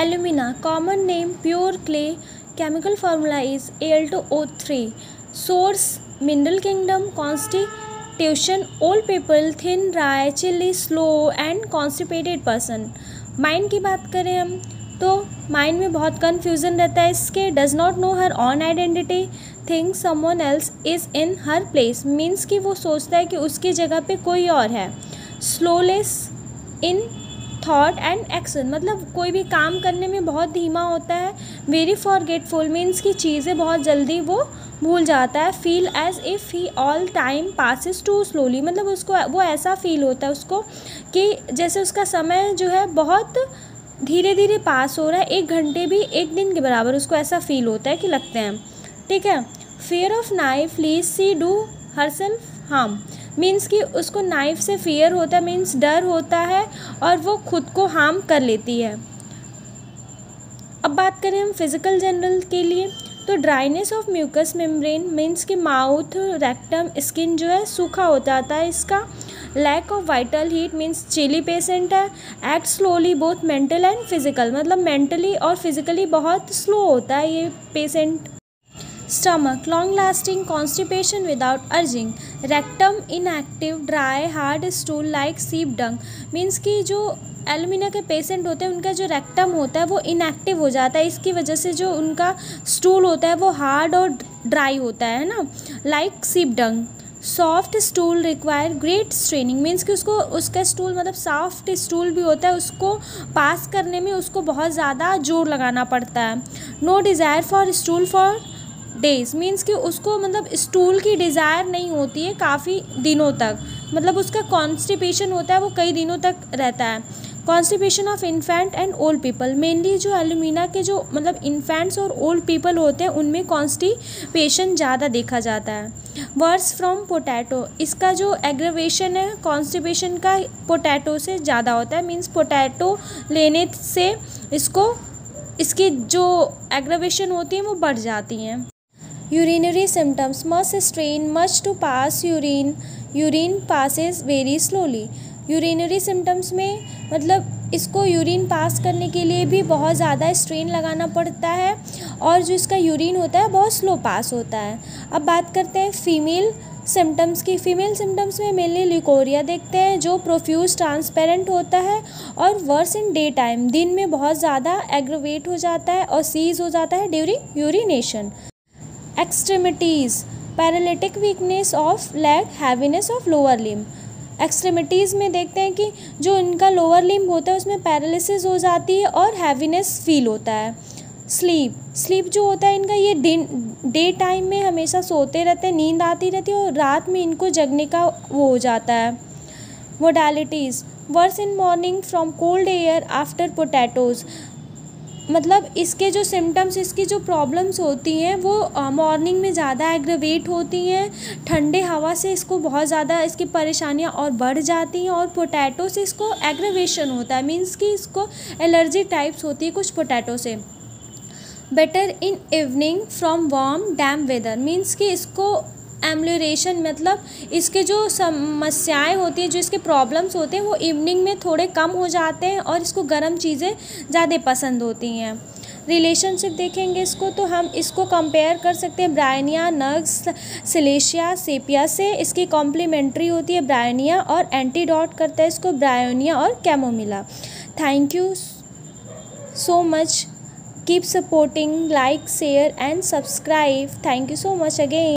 Alumina, common name pure clay, chemical formula is Al2O3. Source mineral kingdom, constitution old people, thin, dry, chilly, slow and constipated person. Mind की बात करें हम तो mind में बहुत confusion रहता है इसके. Does not know her on identity, think someone else is in her place, means कि वो सोचता है कि उसकी जगह पे कोई और है. स्लोलेस इन थॉट एंड एक्शन, मतलब कोई भी काम करने में बहुत धीमा होता है. वेरी फॉरगेटफुल, मीन्स की चीज़ें बहुत जल्दी वो भूल जाता है. Feel as if he all time passes too slowly, मतलब उसको वो ऐसा फील होता है उसको कि जैसे उसका समय जो है बहुत धीरे धीरे पास हो रहा है. 1 घंटे भी 1 दिन के बराबर उसको ऐसा फील होता है कि लगते हैं. ठीक है. Fear of knife lest she do herself harm, means कि उसको नाइफ से फियर होता है, मीन्स डर होता है और वो खुद को हार्म कर लेती है. अब बात करें हम फिजिकल जनरल के लिए तो dryness of mucous membrane, means कि माउथ, रेक्टम, स्किन जो है सूखा हो जाता है इसका. Lack of vital heat, means chilly patient है. Act slowly both mental and physical, मतलब मेंटली और फिजिकली बहुत स्लो होता है ये patient. Stomach, long lasting constipation without urging. Rectum inactive, dry hard stool like sheep dung, means कि जो alumina के पेशेंट होते हैं उनका जो रेक्टम होता है वो इनएक्टिव हो जाता है. इसकी वजह से जो उनका स्टूल होता है वो हार्ड और ड्राई होता है ना, like sheep dung. Soft stool require great straining, means कि उसको उसका स्टूल मतलब सॉफ्ट स्टूल भी होता है, उसको पास करने में उसको बहुत ज़्यादा जोर लगाना पड़ता है. No desire for stool for days, means कि उसको मतलब स्टूल की डिज़ायर नहीं होती है काफ़ी दिनों तक, मतलब उसका कॉन्स्टिपेशन होता है वो कई दिनों तक रहता है. Constipation of infant and old people, mainly जो एलुमिना के जो मतलब इन्फेंट्स और ओल्ड पीपल होते हैं उनमें कॉन्स्टिपेशन ज़्यादा देखा जाता है. वर्स फ्रॉम पोटैटो, इसका जो एग्रेवेशन है कॉन्स्टिपेशन का पोटैटो से ज़्यादा होता है, मीन्स पोटैटो लेने से इसकी जो एग्रेवेशन होती है वो बढ़ जाती हैं. Urinary symptoms, must strain much to pass urine, urine passes very slowly. Urinary symptoms में मतलब इसको यूरिन पास करने के लिए भी बहुत ज़्यादा स्ट्रेन लगाना पड़ता है और जो इसका यूरिन होता है बहुत स्लो पास होता है. अब बात करते हैं फीमेल सिम्टम्स की. फीमेल सिम्टम्स में मेनली ल्यूकोरिया देखते हैं जो प्रोफ्यूज ट्रांसपेरेंट होता है और वर्स इन डे टाइम, दिन में बहुत ज़्यादा एग्रोवेट हो जाता है और सीज हो जाता है during urination. Extremities, paralytic weakness of leg, heaviness of lower limb. Extremities में देखते हैं कि जो इनका लोअर लिम्ब होता है उसमें पैरालिसिस हो जाती है और हैवीनेस फील होता है. स्लीप जो होता है इनका ये डे टाइम में हमेशा सोते रहते हैं, नींद आती रहती है और रात में इनको जगने का वो हो जाता है. Modalities, worse in morning from cold air after potatoes, मतलब इसके जो सिम्टम्स, इसकी जो प्रॉब्लम्स होती हैं वो मॉर्निंग में ज़्यादा एग्रेवेट होती हैं. ठंडे हवा से इसको बहुत ज़्यादा इसकी परेशानियां और बढ़ जाती हैं और पोटैटो से इसको एग्रेवेशन होता है, मीन्स कि इसको एलर्जी टाइप्स होती है कुछ पोटैटो से. Better in evening from warm damp weather, means कि इसको एम्यूलेशन मतलब इसके जो समस्याएं होती हैं, जो इसके प्रॉब्लम्स होते हैं वो इवनिंग में थोड़े कम हो जाते हैं और इसको गर्म चीज़ें ज़्यादा पसंद होती हैं. रिलेशनशिप देखेंगे इसको तो हम इसको कंपेयर कर सकते हैं ब्रायनिया, नग्स, सिलेशिया, सेपिया से. इसकी कॉम्प्लीमेंट्री होती है ब्रायनिया और एंटीडॉट करता है इसको ब्रायोनिया और chamomilla. Thank you so much. Keep supporting, like, share and subscribe. Thank you so much again.